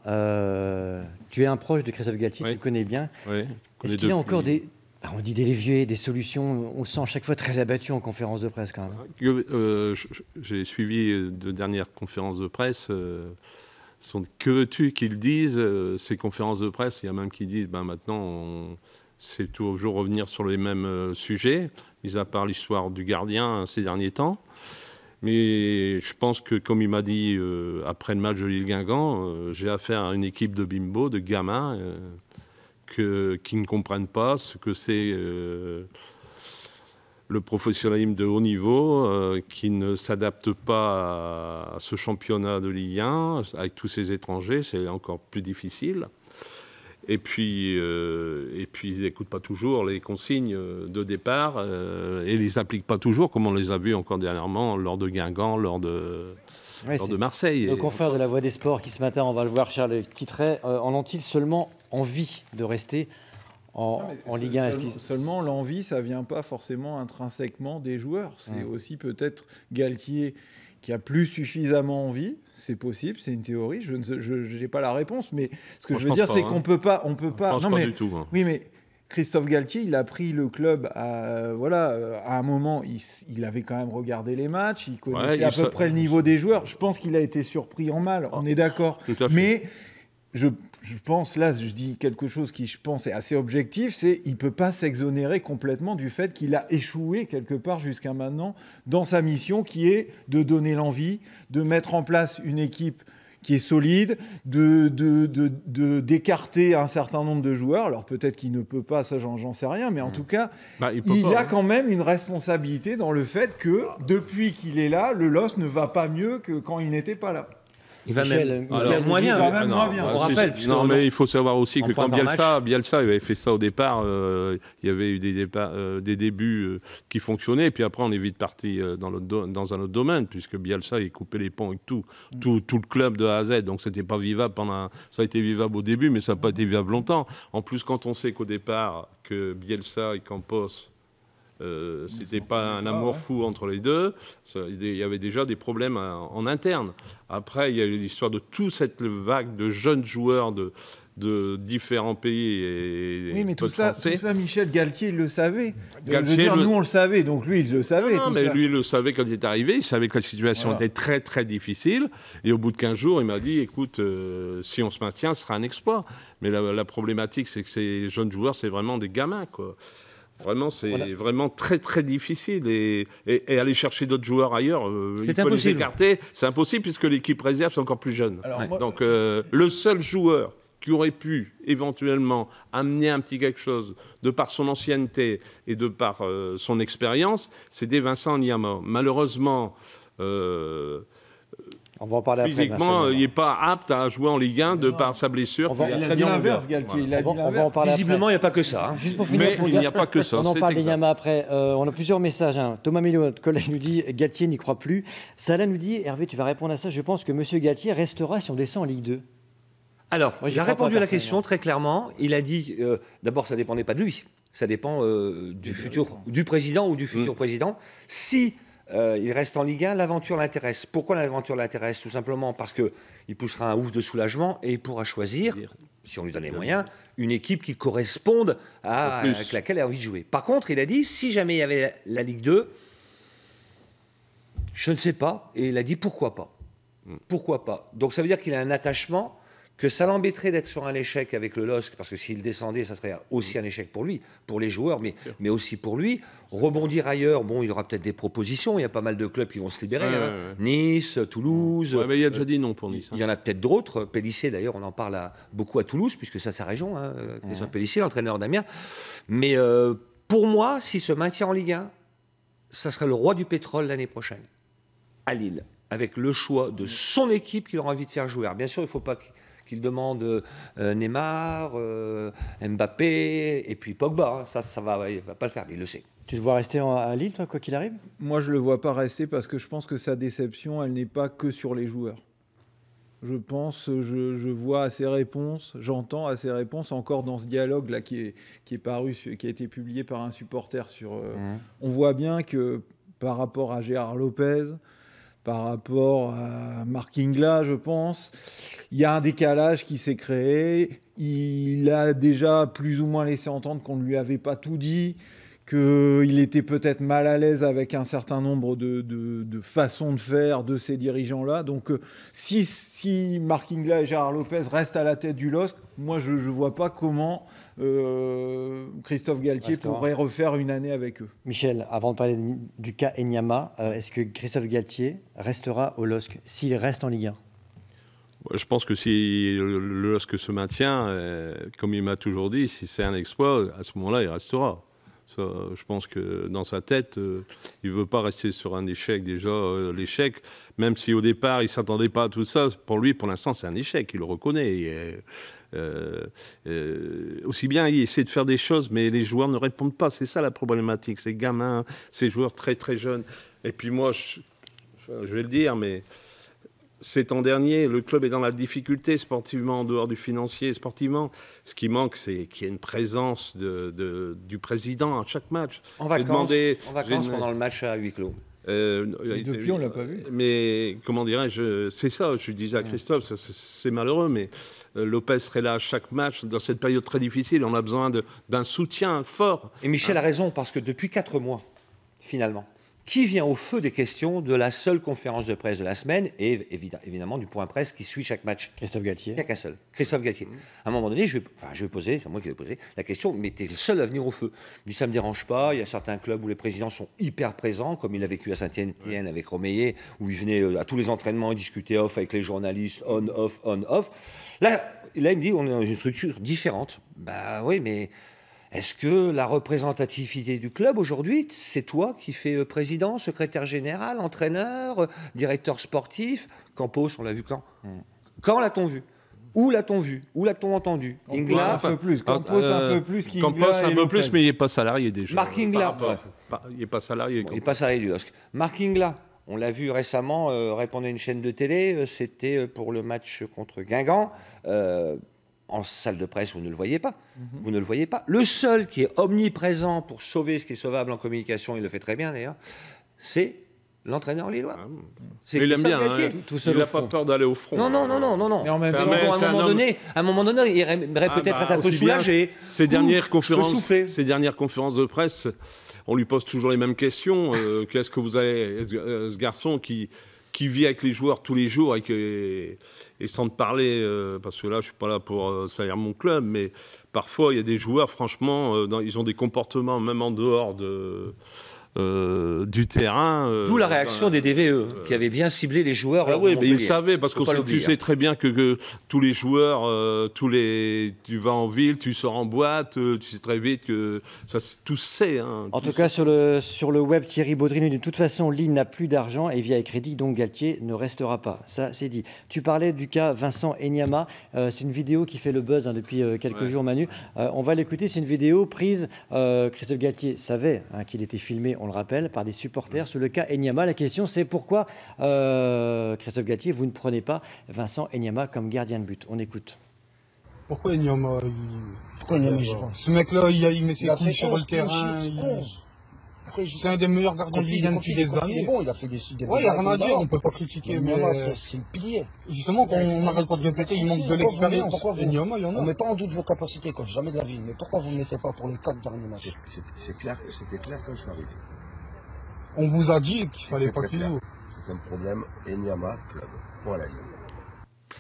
tu es un proche de Christophe Galtier, tu le connais bien. Oui, est-ce qu'il y a encore on dit des leviers, des solutions, on le sent à chaque fois très abattu en conférence de presse quand même. J'ai suivi de dernières conférences de presse. Que veux-tu qu'ils disent, ces conférences de presse? Il y a même qui disent maintenant c'est toujours revenir sur les mêmes sujets, mis à part l'histoire du gardien ces derniers temps. Mais je pense que, comme il m'a dit après le match de Lille-Guingamp, j'ai affaire à une équipe de bimbo, de gamins, qui ne comprennent pas ce que c'est le professionnalisme de haut niveau, qui ne s'adapte pas à ce championnat de Ligue 1, avec tous ces étrangers, c'est encore plus difficile. Et puis ils n'écoutent pas toujours les consignes de départ et ils les appliquent pas toujours, comme on les a vus encore dernièrement lors de Guingamp, lors de Marseille. Nos confrères de la Voix des Sports qui ce matin, on va le voir, Charles Titret, en ont-ils seulement envie de rester en Ligue 1? Seulement l'envie, ça ne vient pas forcément intrinsèquement des joueurs. C'est aussi peut-être Galtier qui a plus suffisamment envie. C'est possible, c'est une théorie. Je n'ai pas la réponse, mais ce que je veux dire, c'est qu'on peut pas. Je pense pas du tout. Oui, mais Christophe Galtier, il a pris le club à un moment. Il avait quand même regardé les matchs. Il connaissait à peu près le niveau des joueurs. Je pense qu'il a été surpris en mal. On est d'accord. Mais je pense, là, je dis quelque chose qui, je pense, est assez objectif, c'est qu'il ne peut pas s'exonérer complètement du fait qu'il a échoué quelque part jusqu'à maintenant dans sa mission qui est de donner l'envie, de mettre en place une équipe qui est solide, d'écarter un certain nombre de joueurs. Alors peut-être qu'il ne peut pas, ça j'en sais rien, mais en tout cas, il a quand même une responsabilité dans le fait que depuis qu'il est là, le LOSC ne va pas mieux que quand il n'était pas là. Il va même moins bien. On rappelle. Non, mais il faut savoir aussi que quand Bielsa avait fait ça au départ, il y avait eu des débuts qui fonctionnaient, et puis après on est vite parti dans un autre domaine, puisque Bielsa il coupait les ponts avec tout le club de A à Z, donc c'était pas vivable ça a été vivable au début, mais ça n'a pas été vivable longtemps. En plus, quand on sait qu'au départ que Bielsa et Campos c'était pas un amour fou entre les deux. Il y avait déjà des problèmes en interne. Après, il y a eu l'histoire de toute cette vague de jeunes joueurs de différents pays. Oui, mais tout ça, Michel Galtier, il le savait. Nous, on le savait, donc lui, il le savait. Non, mais lui, il le savait quand il est arrivé. Il savait que la situation était très, très difficile. Et au bout de 15 jours, il m'a dit, écoute, si on se maintient, ce sera un exploit. Mais la problématique, c'est que ces jeunes joueurs, c'est vraiment des gamins, quoi. Vraiment, c'est vraiment très, très difficile. Et aller chercher d'autres joueurs ailleurs, il faut les écarter. C'est impossible puisque l'équipe réserve, c'est encore plus jeune. Donc, le seul joueur qui aurait pu éventuellement amener un petit quelque chose de par son ancienneté et de par son expérience, c'était Vincent Niama. Malheureusement... on va en parler physiquement, il n'est pas apte à jouer en Ligue 1 de par sa blessure. Il a dit l'inverse, Galtier. Visiblement, il n'y a pas que ça. Juste pour finir, mais il n'y a pas que ça. On en parle des Niama après. On a plusieurs messages. Thomas Milo, notre collègue, nous dit Galtier n'y croit plus. Salah nous dit, Hervé, tu vas répondre à ça. Je pense que M. Galtier restera si on descend en Ligue 2. Alors, j'ai répondu à la question très clairement. Il a dit, d'abord, ça ne dépendait pas de lui. Ça dépend du président ou du futur président. Si il reste en Ligue 1, l'aventure l'intéresse. Pourquoi l'aventure l'intéresse? Tout simplement parce qu'il poussera un ouf de soulagement et il pourra choisir, si on lui donne les moyens, une équipe qui corresponde avec laquelle il a envie de jouer. Par contre, il a dit, si jamais il y avait la Ligue 2, je ne sais pas. Et il a dit, pourquoi pas? Pourquoi pas? Donc ça veut dire qu'il a un attachement, que ça l'embêterait d'être sur un échec avec le LOSC, parce que s'il descendait, ça serait aussi un échec pour lui, pour les joueurs, mais aussi pour lui. Rebondir ailleurs, bon, il aura peut-être des propositions, il y a pas mal de clubs qui vont se libérer, Nice, Toulouse... mais il a déjà dit non pour Nice. Il y en a peut-être d'autres, Pélissier d'ailleurs, on en parle beaucoup à Toulouse, puisque c'est sa région, Pélissier, l'entraîneur d'Amiens. Mais pour moi, s'il se maintient en Ligue 1, ça serait le roi du pétrole l'année prochaine, à Lille, avec le choix de son équipe qu'il aura envie de faire jouer. Alors, bien sûr, il ne faut pas qu'il demande Neymar, Mbappé et puis Pogba. Ça il ne va pas le faire, mais il le sait. Tu le vois rester à Lille, toi, quoi qu'il arrive? Moi, je ne le vois pas rester parce que je pense que sa déception, elle n'est pas que sur les joueurs. Je pense, je vois à ses réponses, j'entends à ses réponses encore dans ce dialogue là qui est paru, qui a été publié par un supporter sur. On voit bien que par rapport à Gérard Lopez, par rapport à Marc Ingla, je pense, il y a un décalage qui s'est créé. Il a déjà plus ou moins laissé entendre qu'on ne lui avait pas tout dit, qu'il était peut-être mal à l'aise avec un certain nombre de façons de faire de ces dirigeants-là. Donc, si Marc Ingla et Gérard Lopez restent à la tête du LOSC, moi, je ne vois pas comment Christophe Galtier pourrait refaire une année avec eux. Michel, avant de parler du cas Enyama, est-ce que Christophe Galtier restera au LOSC s'il reste en Ligue 1 ? Je pense que si le LOSC se maintient, comme il m'a toujours dit, si c'est un exploit, à ce moment-là, il restera. Ça, je pense que dans sa tête, il ne veut pas rester sur un échec. Déjà, l'échec, même si au départ, il ne s'attendait pas à tout ça, pour lui, pour l'instant, c'est un échec. Il le reconnaît. Aussi bien, il essaie de faire des choses, mais les joueurs ne répondent pas. C'est ça la problématique. Ces gamins, ces joueurs très, très jeunes. Et puis moi, je vais le dire, mais... Ces temps derniers, le club est dans la difficulté sportivement, en dehors du financier. Sportivement, ce qui manque, c'est qu'il y ait une présence du président à chaque match. En vacances pendant le match à huis clos. Depuis, on ne l'a pas vu. Mais comment dirais-je, c'est ça, je disais à Christophe, c'est malheureux, mais Lopez serait là à chaque match. Dans cette période très difficile, on a besoin d'un soutien fort. Et Michel a raison, parce que depuis 4 mois, finalement, qui vient au feu des questions de la seule conférence de presse de la semaine et évidemment du point presse qui suit chaque match? Christophe Galtier. Il n'y a qu'un seul, Christophe Galtier. À un moment donné, je vais poser, c'est moi qui vais poser la question, mais tu es le seul à venir au feu. Je dis, ça ne me dérange pas, il y a certains clubs où les présidents sont hyper présents, comme il a vécu à Saint-Étienne avec Romeyer, où il venait à tous les entraînements, il discutait off avec les journalistes, on-off, on-off. Là, il me dit, on est dans une structure différente. Bah oui, mais... Est-ce que la représentativité du club aujourd'hui, c'est toi qui fais président, secrétaire général, entraîneur, directeur sportif? Campos, on l'a vu quand? Quand l'a-t-on vu? Où l'a-t-on vu? Où l'a-t-on entendu? Ingla, un peu plus. Campos, un peu plus. Campos, un peu plus, mais il n'est pas salarié déjà. Marc Ingla. Il n'est pas salarié. Il n'est pas salarié du LOSC. Marc Ingla, on l'a vu récemment répondre à une chaîne de télé, c'était pour le match contre Guingamp. En salle de presse, vous ne le voyez pas. Vous ne le voyez pas. Le seul qui est omniprésent pour sauver ce qui est sauvable en communication, il le fait très bien d'ailleurs, c'est l'entraîneur lillois. Il aime bien, hein, il n'a pas peur d'aller au front. Non. Mais en même temps, à un moment donné, il aimerait peut-être être un peu soulagé. Ces dernières conférences de presse, on lui pose toujours les mêmes questions. Qu'est-ce que vous avez, ce garçon qui vit avec les joueurs tous les jours et sans te parler, parce que là, je ne suis pas là pour salir mon club, mais parfois, il y a des joueurs, franchement, ils ont des comportements, même en dehors du terrain. D'où la réaction des DVE, qui avaient bien ciblé les joueurs. Oui, mais ils savaient, parce que tu sais très bien que tous les joueurs, tu vas en ville, tu sors en boîte, tu sais très vite que ça, tout se sait. Hein, en tout cas, sur le web, Thierry Baudry nous dit de toute façon, Lille n'a plus d'argent et via crédit, donc Galtier ne restera pas. Ça, c'est dit. Tu parlais du cas Vincent Enyama. C'est une vidéo qui fait le buzz depuis quelques jours, Manu. On va l'écouter. C'est une vidéo prise. Christophe Galtier savait qu'il était filmé, on le rappelle, par des supporters sur le cas Enyama. La question, c'est pourquoi, Christophe Galtier, vous ne prenez pas Vincent Enyama comme gardien de but? On écoute. Pourquoi Enyama Ce mec-là, il met ses couilles sur le terrain. C'est un des meilleurs gardiens de Ligue 1 depuis des années. Bon, il a fait des ouais, il n'y a rien à dire, on ne peut pas critiquer. Mais c'est le pilier. Justement, quand on n'arrête pas de répéter, il manque de l'expérience. Pourquoi on ne met pas en doute vos capacités, quoi, jamais de la vie. Mais pourquoi vous ne mettez pas pour les 4 derniers matchs? C'était clair quand je suis arrivé. On vous a dit qu'il fallait pas qu'il joue. C'est un problème Enyama club. Voilà.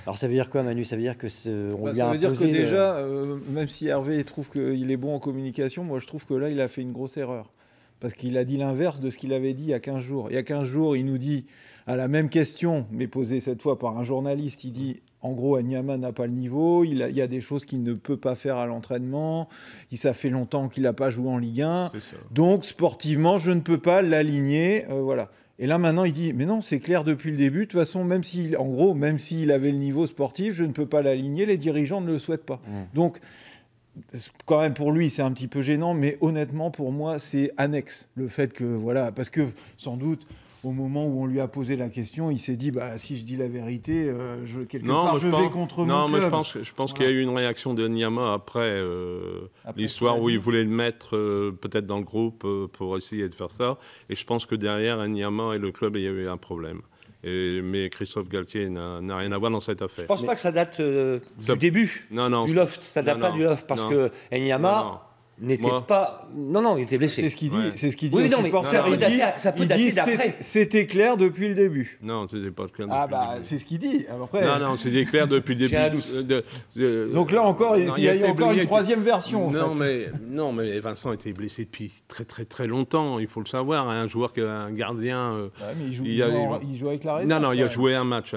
Alors ça veut dire quoi, Manu? Ça veut dire que on lui a ça veut dire imposé, que déjà, même si Hervé trouve qu'il est bon en communication, moi je trouve que là il a fait une grosse erreur. Parce qu'il a dit l'inverse de ce qu'il avait dit il y a 15 jours. Il y a 15 jours, il nous dit, à la même question, mais posée cette fois par un journaliste, il dit, en gros, Enyama n'a pas le niveau, il y a des choses qu'il ne peut pas faire à l'entraînement, ça fait longtemps qu'il n'a pas joué en Ligue 1, donc sportivement, je ne peux pas l'aligner, voilà. Et là, maintenant, il dit, mais non, c'est clair depuis le début, de toute façon, même s'il avait le niveau sportif, je ne peux pas l'aligner, les dirigeants ne le souhaitent pas. Donc, quand même pour lui c'est un petit peu gênant, mais honnêtement pour moi c'est annexe le fait que voilà, parce que sans doute au moment où on lui a posé la question, il s'est dit si je dis la vérité, je vais contre mon club. Non, mais je pense qu'il y a eu une réaction de Enyama après l'histoire où il voulait le mettre peut-être dans le groupe pour essayer de faire ça, et je pense que derrière Enyama et le club il y a eu un problème. Mais Christophe Galtier n'a rien à voir dans cette affaire. Je ne pense pas que ça date du début du loft. Ça ne date pas du loft parce que Enyama, n'était pas... Non, il était blessé. C'est ce qu'il dit. Ouais. C'est ce qu'il dit. Oui, aux non, mais supporters. ça peut Il dater dit d'après. c'était clair depuis le début. Non, c'était pas clair. Ah bah c'est ce qu'il dit. Alors après, non, c'était clair depuis le début. J'ai un doute. Donc là encore, il y a encore une troisième version. En fait. mais Vincent était blessé depuis très très très longtemps. Il faut le savoir. Un joueur, un gardien. Ouais, mais il joue avec la réserve. Non, il a joué un match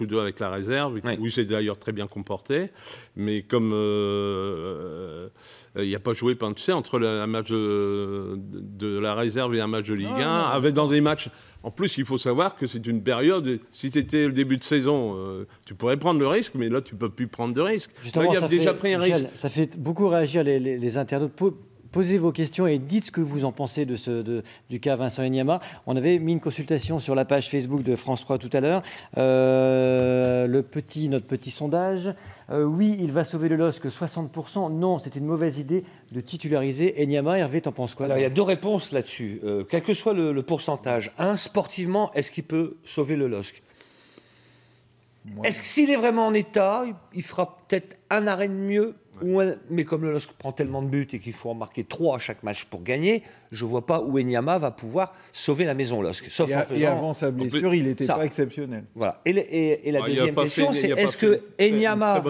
ou deux avec la réserve. Oui. Où il s'est d'ailleurs très bien comporté. Mais comme il n'a pas joué, tu sais, entre un match de la réserve et un match de Ligue 1, avec dans des matchs. En plus, il faut savoir que c'est une période. Si c'était le début de saison, tu pourrais prendre le risque, mais là, tu ne peux plus prendre de risque. Justement, là, il a déjà pris un risque. Ça fait beaucoup réagir les internautes. Posez vos questions et dites ce que vous en pensez du cas Vincent Enyama. On avait mis une consultation sur la page Facebook de France 3 tout à l'heure. Notre petit sondage. Oui, il va sauver le LOSC, 60%. Non, c'est une mauvaise idée de titulariser Enyama. Hervé, t'en penses quoi? Alors, il y a deux réponses là-dessus. Quel que soit le pourcentage. Sportivement, est-ce qu'il peut sauver le LOSC? Est-ce que s'il est vraiment en état, il fera peut-être un arrêt de mieux? Mais comme le LOSC prend tellement de buts et qu'il faut en marquer 3 à chaque match pour gagner, je ne vois pas où Enyama va pouvoir sauver la maison LOSC. Sauf en faisant... Et avant sa blessure, il n'était pas exceptionnel. Voilà. Et la deuxième question, c'est est-ce que Enyama,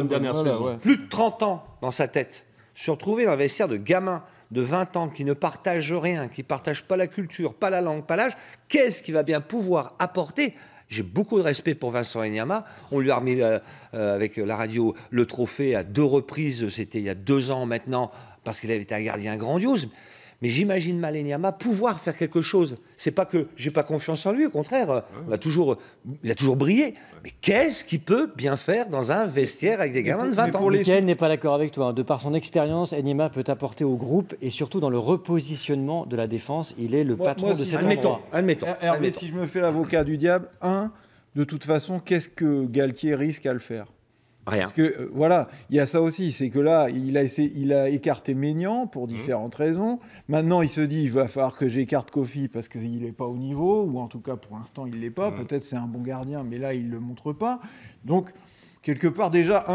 plus de 30 ans dans sa tête, se retrouver dans le vestiaire de gamins de 20 ans qui ne partagent rien, qui ne partagent pas la culture, pas la langue, pas l'âge, qu'est-ce qu'il va bien pouvoir apporter? J'ai beaucoup de respect pour Vincent Enyama. On lui a remis avec la radio le trophée à 2 reprises. C'était il y a 2 ans maintenant, parce qu'il avait été un gardien grandiose. Mais j'imagine mal Enyama pouvoir faire quelque chose. C'est pas que j'ai pas confiance en lui, au contraire, il a toujours brillé. Mais qu'est-ce qu'il peut bien faire dans un vestiaire avec des gamins de 20 ans? Mickaël n'est pas d'accord avec toi. De par son expérience, Enyama peut apporter au groupe et surtout dans le repositionnement de la défense. Il est le patron de cet endroit. Admettons. Hervé, si je me fais l'avocat du diable, de toute façon, qu'est-ce que Galtier risque à le faire? Rien. Parce que voilà, il y a ça aussi, c'est que là, il a écarté Maignan pour différentes raisons. Maintenant, il se dit, il va falloir que j'écarte Kofi parce qu'il n'est pas au niveau, ou en tout cas pour l'instant, il ne l'est pas. Peut-être c'est un bon gardien, mais là, il ne le montre pas. Donc, quelque part, déjà,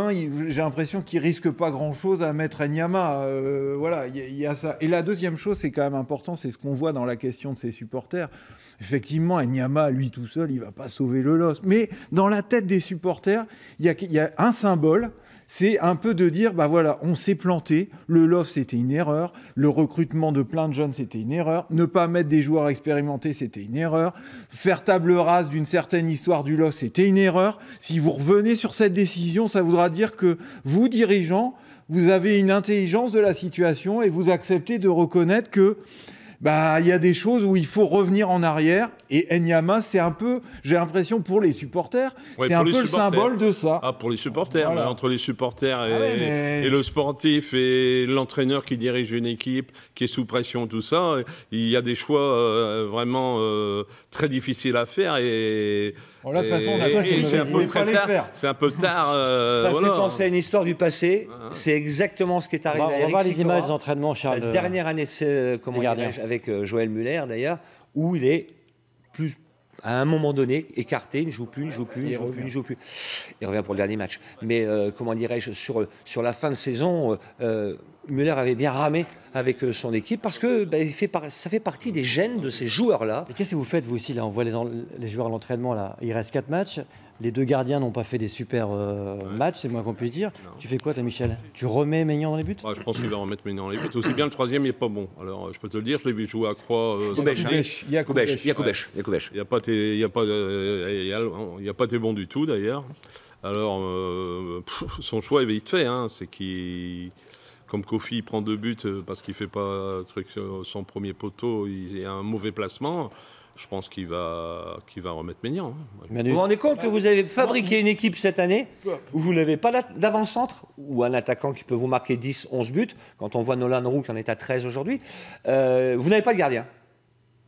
j'ai l'impression qu'il risque pas grand-chose à mettre Enyama. Voilà, il y a ça. Et la deuxième chose, c'est quand même important, c'est ce qu'on voit dans la question de ses supporters. Effectivement, Enyama, lui tout seul, il va pas sauver le LOSC. Mais dans la tête des supporters, il y a un symbole. C'est un peu de dire, bah voilà, on s'est planté, le LOSC c'était une erreur, le recrutement de plein de jeunes c'était une erreur, ne pas mettre des joueurs expérimentés c'était une erreur, faire table rase d'une certaine histoire du LOSC c'était une erreur. Si vous revenez sur cette décision, ça voudra dire que vous, dirigeants, vous avez une intelligence de la situation et vous acceptez de reconnaître que il y a des choses où il faut revenir en arrière. Et Enyama, c'est un peu, j'ai l'impression, pour les supporters, c'est un peu le symbole de ça. Ah, pour les supporters, voilà. Entre les supporters et le sportif et l'entraîneur qui dirige une équipe, qui est sous pression, tout ça, il y a des choix vraiment très difficiles à faire. Et de toute façon, c'est un peu très tard. C'est un peu tard. Ça fait penser à une histoire du passé. C'est exactement ce qui est arrivé. On va voir les images d'entraînement, Charles. La dernière année, avec Joël Muller d'ailleurs, où il est plus à un moment donné écarté, il ne joue plus. Il revient pour le dernier match. Mais comment dirais-je, sur la fin de saison, Muller avait bien ramé avec son équipe parce que ça fait partie des gènes de ces joueurs-là. Et qu'est-ce que vous faites, vous aussi, là? On voit les joueurs à l'entraînement, là. Il reste 4 matchs. Les 2 gardiens n'ont pas fait des super matchs, c'est le moins qu'on puisse dire. Non. Tu fais quoi, toi, Michel? Tu remets Maignan dans les buts? Je pense qu'il va remettre Maignan dans les buts. Aussi bien le 3e, il n'est pas bon. Alors, je peux te le dire, je l'ai vu jouer à Croix. Yakubèche. Il n'y a pas été bon du tout, d'ailleurs. Alors, son choix est vite fait. C'est qu'il... Comme Kofi prend 2 buts parce qu'il ne fait pas son premier poteau, il a un mauvais placement. Je pense qu'il va remettre Maignan. Vous vous rendez compte que vous avez fabriqué une équipe cette année où vous n'avez pas d'avant-centre ou un attaquant qui peut vous marquer 10, 11 buts. Quand on voit Nolan Roux qui en est à 13 aujourd'hui, vous n'avez pas de gardien.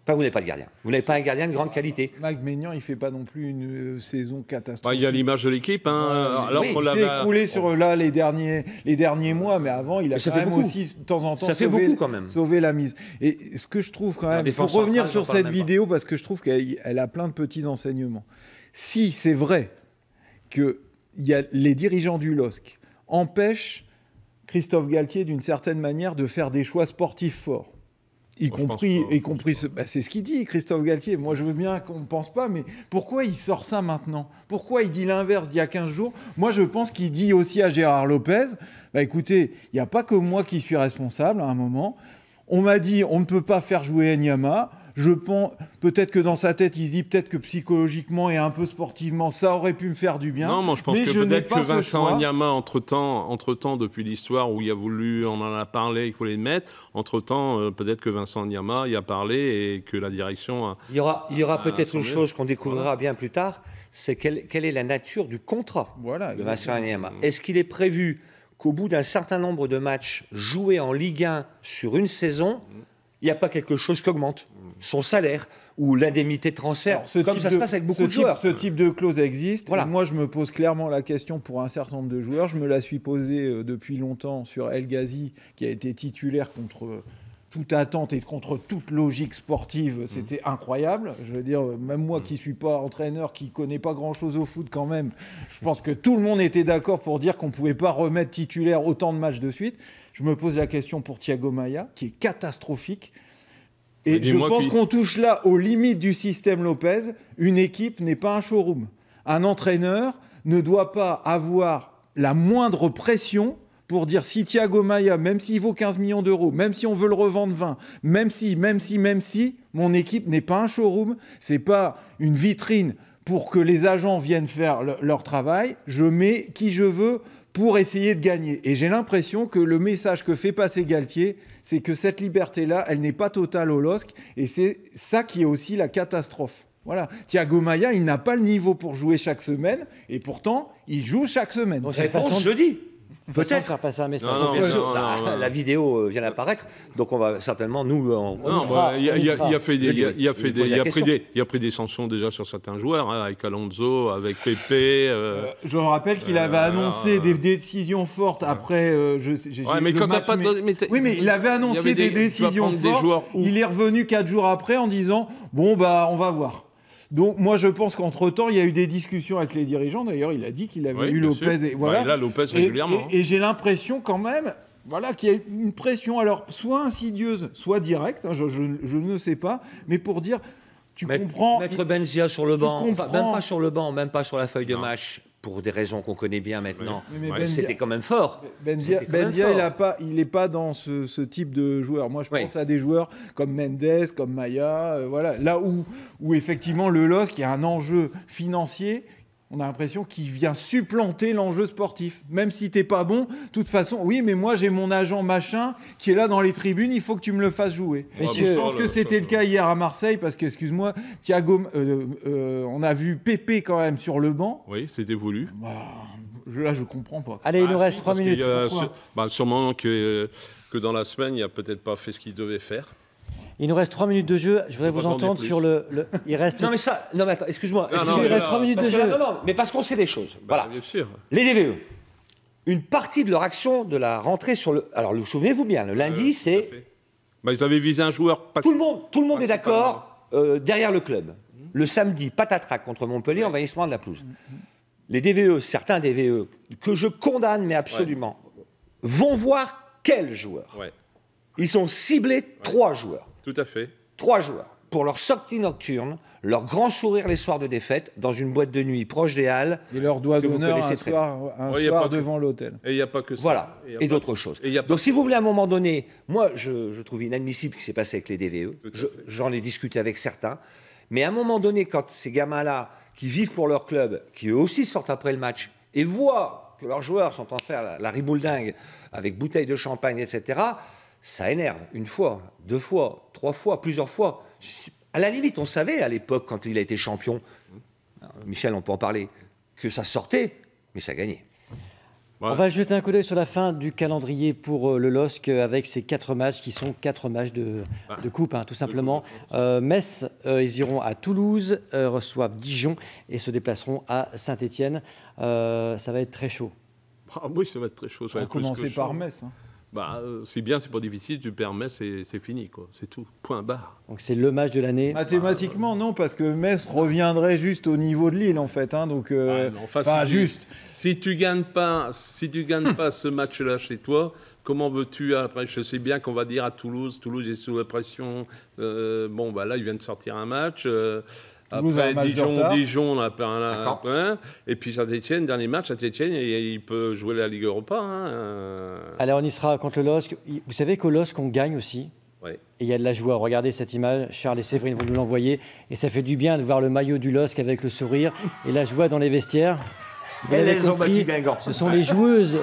Enfin, vous n'avez pas de gardien. Vous n'avez pas un gardien de grande qualité. Mike Maignan, il ne fait pas non plus une saison catastrophique. Il y a l'image de l'équipe. Alors il s'est écroulé sur les derniers mois, mais avant, il a quand même aussi, de temps en temps, sauvé la mise. Et ce que je trouve quand même, pour revenir sur cette vidéo, parce que je trouve qu'elle a plein de petits enseignements. Si c'est vrai que les dirigeants du LOSC empêchent Christophe Galtier, d'une certaine manière, de faire des choix sportifs forts. Y compris, c'est ce qu'il dit, Christophe Galtier. Moi, je veux bien qu'on ne pense pas, mais pourquoi il sort ça maintenant? Pourquoi il dit l'inverse d'il y a 15 jours? Moi, je pense qu'il dit aussi à Gérard Lopez, écoutez, il n'y a pas que moi qui suis responsable à un moment. On m'a dit, on ne peut pas faire jouer Nyama. Je pense, peut-être que dans sa tête, il se dit peut-être que psychologiquement et un peu sportivement, ça aurait pu me faire du bien. Non, moi je pense que peut-être que Vincent Nyama, entre-temps, depuis l'histoire où il a voulu, on en a parlé, il voulait le mettre, entre-temps, peut-être que Vincent Nyama y a parlé et que la direction a... Il y aura peut-être une chose qu'on découvrira bien plus tard, c'est quelle est la nature du contrat de Vincent Nyama. Est-ce qu'il est prévu qu'au bout d'un certain nombre de matchs joués en Ligue 1 sur une saison, il n'y a pas quelque chose qui augmente son salaire ou l'indemnité de transfert, comme ça se passe avec beaucoup de joueurs. Ce type de clause existe. Voilà. Moi, je me pose clairement la question pour un certain nombre de joueurs. Je me la suis posée depuis longtemps sur El Ghazi, qui a été titulaire contre toute attente et contre toute logique sportive. C'était incroyable. Je veux dire, même moi qui ne suis pas entraîneur, qui ne connais pas grand-chose au foot quand même, je pense que tout le monde était d'accord pour dire qu'on ne pouvait pas remettre titulaire autant de matchs de suite. Je me pose la question pour Thiago Maia, qui est catastrophique. Et je pense qu'on touche là aux limites du système Lopez. Une équipe n'est pas un showroom. Un entraîneur ne doit pas avoir la moindre pression pour dire si Thiago Maia, même s'il vaut 15 millions d'euros, même si on veut le revendre 20, même si, mon équipe n'est pas un showroom, c'est pas une vitrine pour que les agents viennent faire leur travail. Je mets qui je veux pour essayer de gagner. Et j'ai l'impression que le message que fait passer Galtier, c'est que cette liberté-là, elle n'est pas totale au LOSC, et c'est ça qui est aussi la catastrophe. Voilà. Thiago Maia, il n'a pas le niveau pour jouer chaque semaine, et pourtant, il joue chaque semaine. Donc, c'est façon jeudi. Peut-être faire passer un message. La vidéo vient d'apparaître, donc on va certainement nous. Il a pris des sanctions déjà sur certains joueurs, avec Alonso, avec Pepe. Je me rappelle qu'il avait annoncé des décisions fortes après. Mais quand t'as pas. Oui, mais il avait annoncé des décisions fortes. Il est revenu 4 jours après en disant bon on va voir. Donc moi je pense qu'entre-temps il y a eu des discussions avec les dirigeants. D'ailleurs il a dit qu'il avait eu Lopez et voilà. Il a Lopez régulièrement. Et j'ai l'impression quand même qu'il y a une pression alors soit insidieuse, soit directe. Je ne sais pas, mais pour dire tu comprends. Mettre Benzia sur le banc, même pas sur le banc, même pas sur la feuille de match. Pour des raisons qu'on connaît bien maintenant, c'était quand même fort. Benzia il n'est pas dans ce type de joueur. Moi, je pense à des joueurs comme Mendes, comme Maia, voilà. Là où effectivement le LOSC, il y a un enjeu financier, on a l'impression qu'il vient supplanter l'enjeu sportif. Même si t'es pas bon, de toute façon, oui, mais moi j'ai mon agent machin qui est là dans les tribunes, il faut que tu me le fasses jouer. Je pense que c'était le cas hier à Marseille, parce que, excuse-moi, Thiago, on a vu Pepe quand même sur le banc. Oui, c'était voulu. Là, je comprends pas. Allez, il nous reste 3 minutes. Sûrement que dans la semaine, il n'a peut-être pas fait ce qu'il devait faire. Il nous reste 3 minutes de jeu. Je voudrais vous entendre sur le... Il reste... Non, mais attends, excuse-moi. Il reste 3 minutes de jeu. Non, mais parce qu'on sait des choses. Voilà. Bien sûr. Les DVE. Une partie de leur action de la rentrée sur le... Alors, souvenez-vous bien, le lundi, c'est... Ils avaient visé un joueur... Tout le monde est d'accord derrière le club. Le samedi, patatrac contre Montpellier, envahissement de la pelouse. Les DVE, certains DVE, que je condamne, mais absolument, vont voir quels joueurs. Ils ont ciblé 3 joueurs. Tout à fait. 3 joueurs. Pour leur sortie nocturne, leur grand sourire les soirs de défaite, dans une boîte de nuit proche des Halles. Et leur doigt d'honneur un soir devant l'hôtel. Et il n'y a pas que ça. Voilà, et d'autres choses. Donc si vous voulez à un moment donné, moi je trouve inadmissible ce qui s'est passé avec les DVE. J'en ai discuté avec certains. Mais à un moment donné, quand ces gamins-là, qui vivent pour leur club, qui eux aussi sortent après le match, et voient que leurs joueurs sont en train de faire la ribouledingue avec bouteilles de champagne, etc., ça énerve. 1 fois, 2 fois, 3 fois, plusieurs fois. À la limite, on savait à l'époque, quand il a été champion, Michel, on peut en parler, que ça sortait, mais ça gagnait. On va jeter un coup d'œil sur la fin du calendrier pour le LOSC avec ces 4 matchs qui sont 4 matchs de coupe, tout simplement. Metz, ils iront à Toulouse, reçoivent Dijon et se déplaceront à Saint-Étienne. Ça va être très chaud. Oui, ça va être très chaud. On va commencer par Metz. Si bien, c'est pas difficile, tu perds Metz, c'est fini, quoi. C'est tout. Point barre. Donc c'est le match de l'année. Mathématiquement, non, parce que Metz reviendrait juste au niveau de Lille, en fait. Hein, donc, juste. Si tu gagnes pas ce match-là chez toi, comment veux-tu après? Je sais bien qu'on va dire à Toulouse est sous la pression. Là, ils viennent de sortir un match. Après, Dijon, on a un point. Et puis Saint-Etienne, dernier match, Saint-Etienne, il peut jouer la Ligue Europa. Hein. Allez, on y sera contre le LOSC. Vous savez qu'au LOSC, on gagne aussi. Oui. Et il y a de la joie. Regardez cette image. Charles et Séverine vont nous l'envoyer. Et ça fait du bien de voir le maillot du LOSC avec le sourire et la joie dans les vestiaires. Elles ont battu Guingamp. Ce sont les joueuses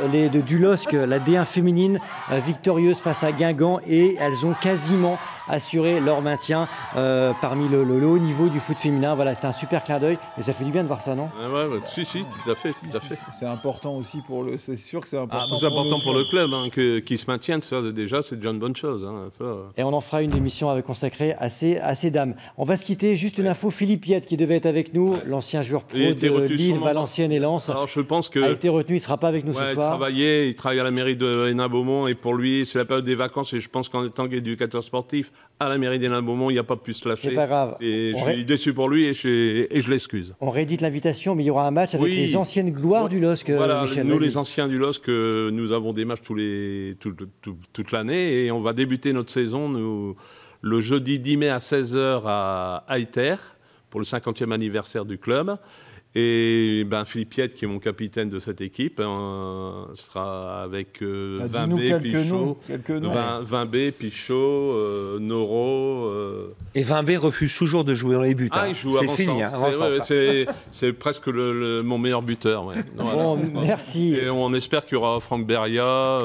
du LOSC, la D1 féminine, victorieuse face à Guingamp, et elles ont quasiment assuré leur maintien parmi le haut niveau du foot féminin. Voilà, c'était un super clin d'œil et ça fait du bien de voir ça, non? Si, tout à fait. C'est important aussi pour le. C'est sûr que c'est important. C'est important pour le club qui se maintienne. Ça, déjà, c'est déjà une bonne chose. Hein, ça. Et on en fera une émission consacrée à ces dames. On va se quitter. Juste une info, Philippe Piette qui devait être avec nous, l'ancien joueur pro de Lille, Valenciennes et Lens. Alors, je pense que a été retenu, il ne sera pas avec nous ce soir. Il travaille à la mairie de Hénin-Beaumont et pour lui, c'est la période des vacances et je pense qu'en étant éducateur sportif à la mairie d'Hénin-Beaumont, il n'y a pas pu se lâcher. C'est pas grave. Et je suis déçu pour lui et je l'excuse. On réédite l'invitation, mais il y aura un match avec les anciennes gloires du LOSC. Voilà, Michel, nous les anciens du LOSC, nous avons des matchs toute l'année et on va débuter notre saison le jeudi 10 mai à 16h à Ayter pour le 50e anniversaire du club. Et Philippe Piette, qui est mon capitaine de cette équipe, sera avec Vimbé, Pichot, Noro. Et Vimbé refuse toujours de jouer dans les buts. Il joue avant ça. C'est presque mon meilleur buteur. Ouais. Bon, merci. Et on espère qu'il y aura Franck Beria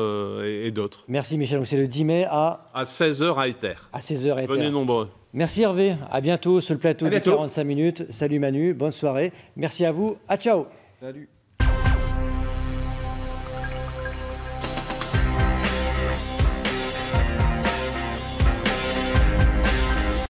et d'autres. Merci Michel. Donc c'est le 10 mai à 16h à Ayter. À 16h à Ayter. Venez nombreux. Merci Hervé, à bientôt sur le plateau de 45 minutes. Salut Manu, bonne soirée. Merci à vous, à ciao. Salut.